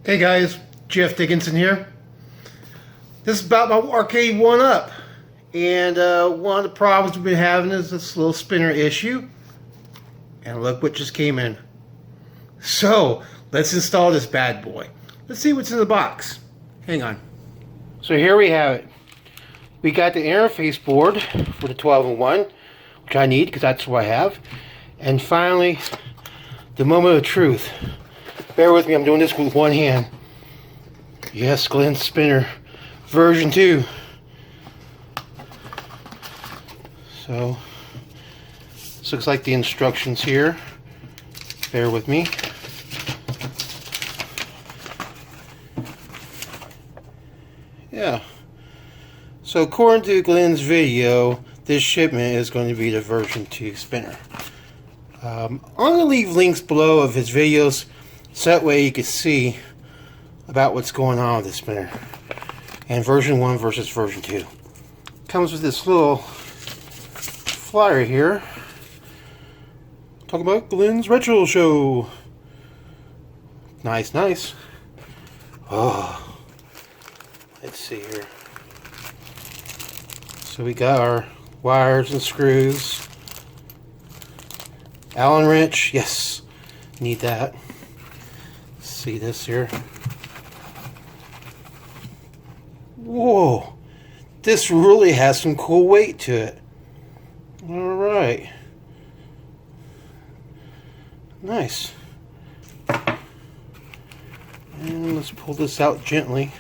Hey guys, Jeff Dickinson here. This is about my arcade 1-up. And one of the problems we've been having is this little spinner issue. And look what just came in. So, let's install this bad boy. Let's see what's in the box. Hang on. So here we have it. We got the interface board for the 12-in-1, which I need because that's what I have. And finally, the moment of truth. Bear with me, I'm doing this with one hand. Yes, Glenn Spinner version 2. So, this looks like the instructions here. Bear with me. Yeah. So, according to Glenn's video, this shipment is going to be the version 2 spinner. I'm going to leave links below of his videos so that way you can see about what's going on with this spinner. And version 1 versus version 2. Comes with this little flyer here. Talk about Glenn's Retro Show. Nice, nice. Oh. Let's see here. So we got our wires and screws. Allen wrench, yes. Need that. See this here. Whoa, this really has some cool weight to it. Alright. Nice. And let's pull this out gently.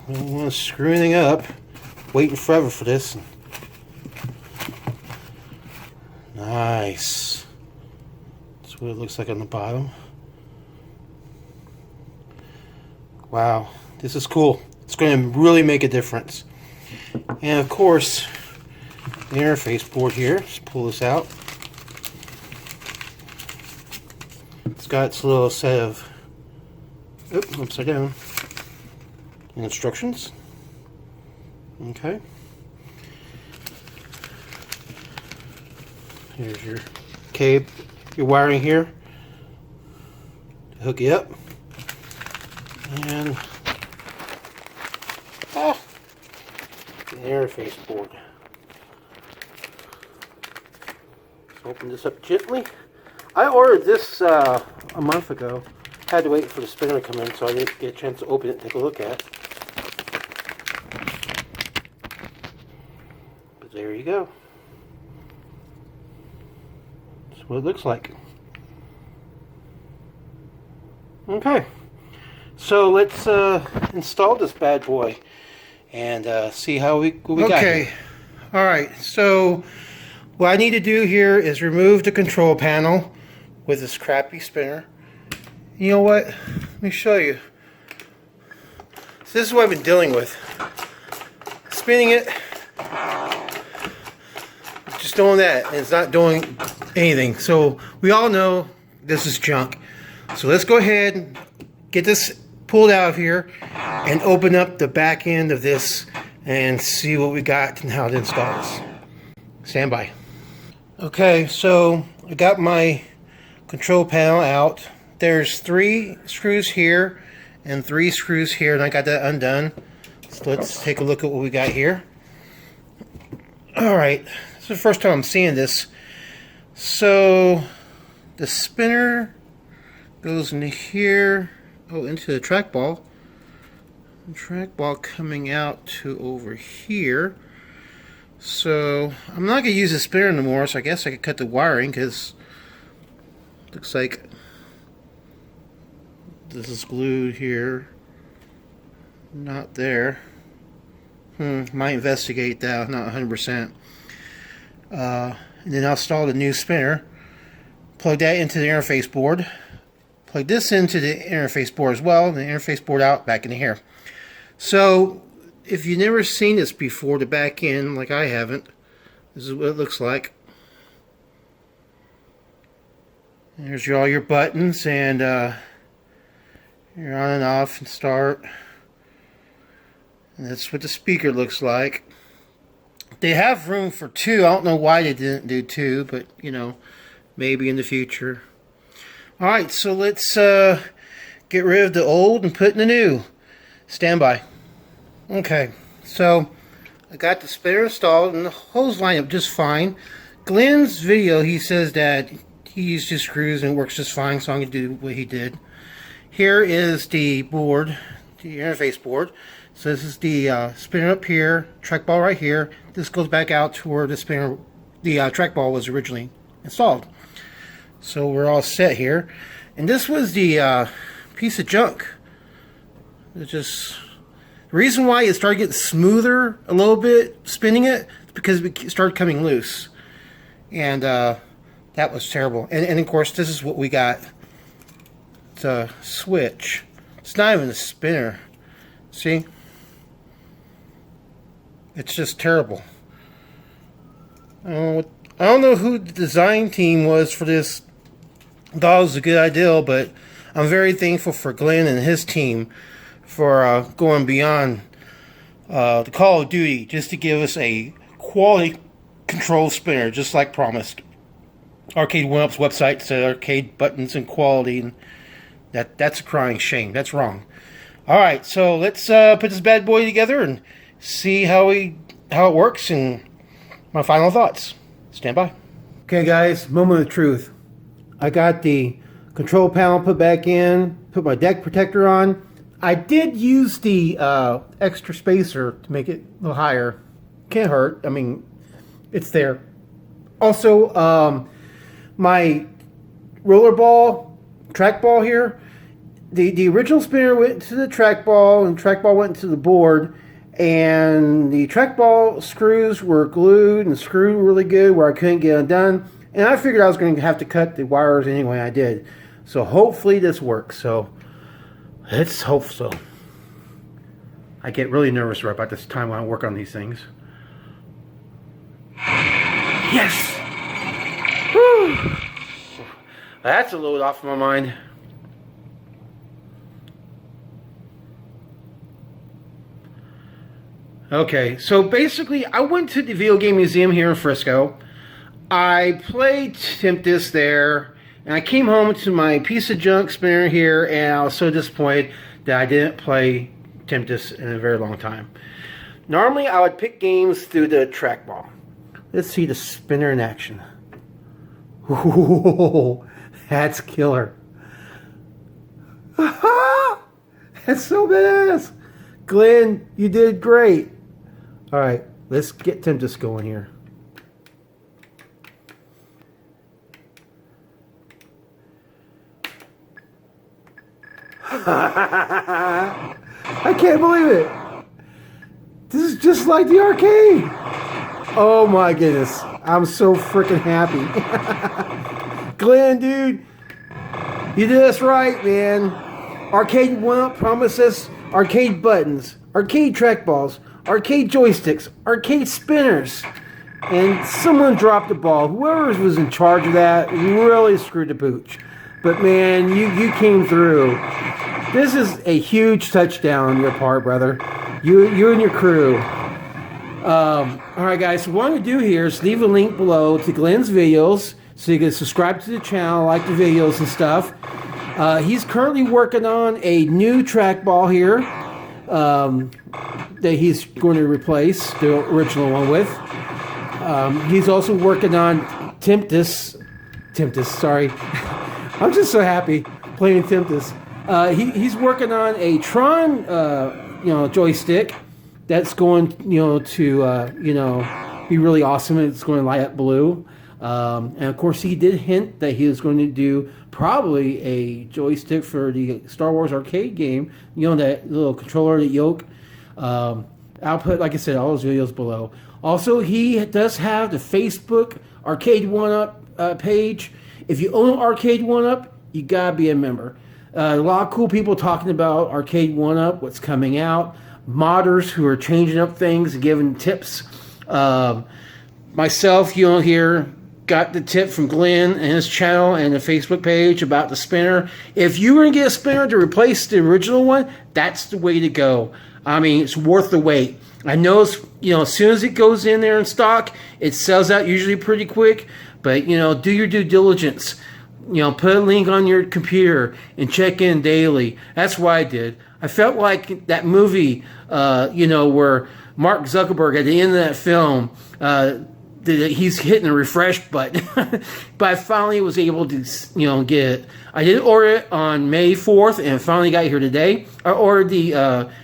I don't want to screw anything up. Waiting forever for this. Nice. That's what it looks like on the bottom. Wow, this is cool. It's going to really make a difference. And of course, the interface board here. Let's pull this out. It's got its little set of upside down instructions. Okay. Here's your cable, your wiring here to hook you up. And the interface board. Let's open this up gently. I ordered this a month ago. Had to wait for the spinner to come in, so I didn't get a chance to open it and take a look at it. But there you go. That's what it looks like. Okay. So let's install this bad boy and see how what we got. Okay, all right. So what I need to do here is remove the control panel with this crappy spinner. You know what? Let me show you. So this is what I've been dealing with. Spinning it, just doing that, and it's not doing anything. So we all know this is junk. So let's go ahead and get this pulled out of here and open up the back end of this and see what we got and how to install this. Stand by. Okay, so I got my control panel out. There's 3 screws here and 3 screws here, and I got that undone. So let's take a look at what we got here. Alright, this is the first time I'm seeing this. So the spinner goes into here. Oh, into the trackball. The trackball coming out to over here. So I'm not going to use the spinner anymore, so I guess I could cut the wiring because it looks like this is glued here. Not there. Might investigate that, not 100%. And then I'll install the new spinner. Plug that into the interface board. Plug this into the interface board as well, and the interface board out back into here. So if you've never seen this before, the back end, like I haven't, this is what it looks like. There's all your buttons and your on and off and start. And that's what the speaker looks like. They have room for 2. I don't know why they didn't do 2, but you know, maybe in the future. Alright, so let's get get rid of the old and put in the new. Stand by. Okay, so I got the spinner installed and the hose line up just fine. Glenn's video, he says that he used his screws and it works just fine, so I'm going to do what he did. Here is the board, the interface board. So this is the spinner up here, trackball right here. This goes back out to where the spinner, the trackball was originally installed. So we're all set here. And this was the piece of junk. It just, the reason why it started getting smoother a little bit spinning it is because it started coming loose. And that was terrible. And of course this is what we got. It's a switch. It's not even a spinner. See? It's just terrible. I don't know who the design team was for this. I thought it was a good idea, but I'm very thankful for Glenn and his team for going beyond the Call of Duty just to give us a quality control spinner, just like promised. Arcade 1UP's website said arcade buttons and quality, and that's a crying shame. That's wrong. All right, so let's put this bad boy together and see how it works and my final thoughts. Stand by. Okay, guys, moment of truth. I got the control panel put back in, put my deck protector on. I did use the extra spacer to make it a little higher. Can't hurt. I mean, it's there. Also, my rollerball, trackball here, the original spinner went to the trackball, and trackball went to the board, and the trackball screws were glued and screwed really good where I couldn't get them done. And I figured I was going to have to cut the wires anyway. I did. So hopefully this works. So let's hope so. I get really nervous right about this time when I work on these things. Yes! Woo! That's a load off my mind. Okay, so basically I went to the video game museum here in Frisco. I played Tempest there, and I came home to my piece of junk spinner here, and I was so disappointed that I didn't play Tempest in a very long time. Normally I would pick games through the trackball. Let's see the spinner in action. Ooh, that's killer. That's so badass. Glenn, you did great. Alright, let's get Tempest going here. I can't believe it. This is just like the arcade. Oh my goodness. I'm so freaking happy. Glenn, dude, you did us right, man. Arcade 1UP promised us arcade buttons, arcade trackballs, arcade joysticks, arcade spinners. And someone dropped the ball. Whoever was in charge of that really screwed the pooch. But man, you came through. This is a huge touchdown on your part, brother. You and your crew. Alright guys, so what I'm going to do here is leave a link below to Glenn's videos so you can subscribe to the channel, like the videos and stuff. He's currently working on a new trackball here that he's going to replace the original one with. He's also working on Tempest, sorry. I'm just so happy playing Tempest. He's working on a Tron, joystick that's going, to, be really awesome. It's going to light up blue. And of course, he did hint that he was going to do probably a joystick for the Star Wars arcade game. That little controller, the yoke. I'll put, like I said, all those videos below. Also, he does have the Facebook Arcade 1UP page. If you own Arcade 1UP, you gotta be a member. A lot of cool people talking about Arcade 1UP, what's coming out, modders who are changing up things and giving tips. Myself, here, got the tip from Glenn and his channel and the Facebook page about the spinner. If you were to get a spinner to replace the original one, that's the way to go. I mean, it's worth the wait. I know it's, as soon as it goes in there in stock, it sells out usually pretty quick. But, do your due diligence. put a link on your computer and check in daily. That's what I did. I felt like that movie, where Mark Zuckerberg at the end of that film, he's hitting the refresh button. But I finally was able to, get it. I did order it on May 4th and it finally got here today. I ordered the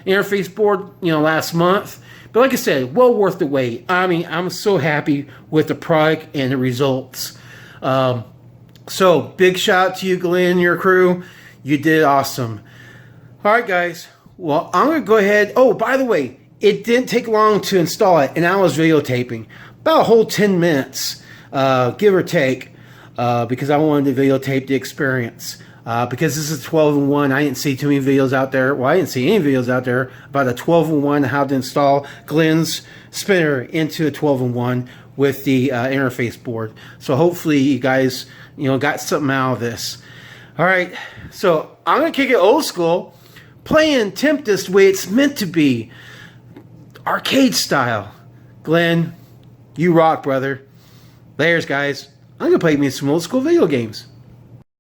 interface board, last month. But like I said, well worth the wait. I mean, I'm so happy with the product and the results. So, big shout out to you, Glenn, and your crew. You did awesome. All right, guys. Well, I'm going to go ahead. Oh, by the way, it didn't take long to install it, and I was videotaping. About a whole 10 minutes, give or take, because I wanted to videotape the experience. Because this is 12-in-1, I didn't see too many videos out there. Well, I didn't see any videos out there about a 12-in-1, how to install Glenn's spinner into a 12-in-1 with the interface board. So hopefully you guys, got something out of this. All right, so I'm going to kick it old school, playing Tempest the way it's meant to be. Arcade style. Glenn, you rock, brother. Layers, guys. I'm going to play me some old school video games.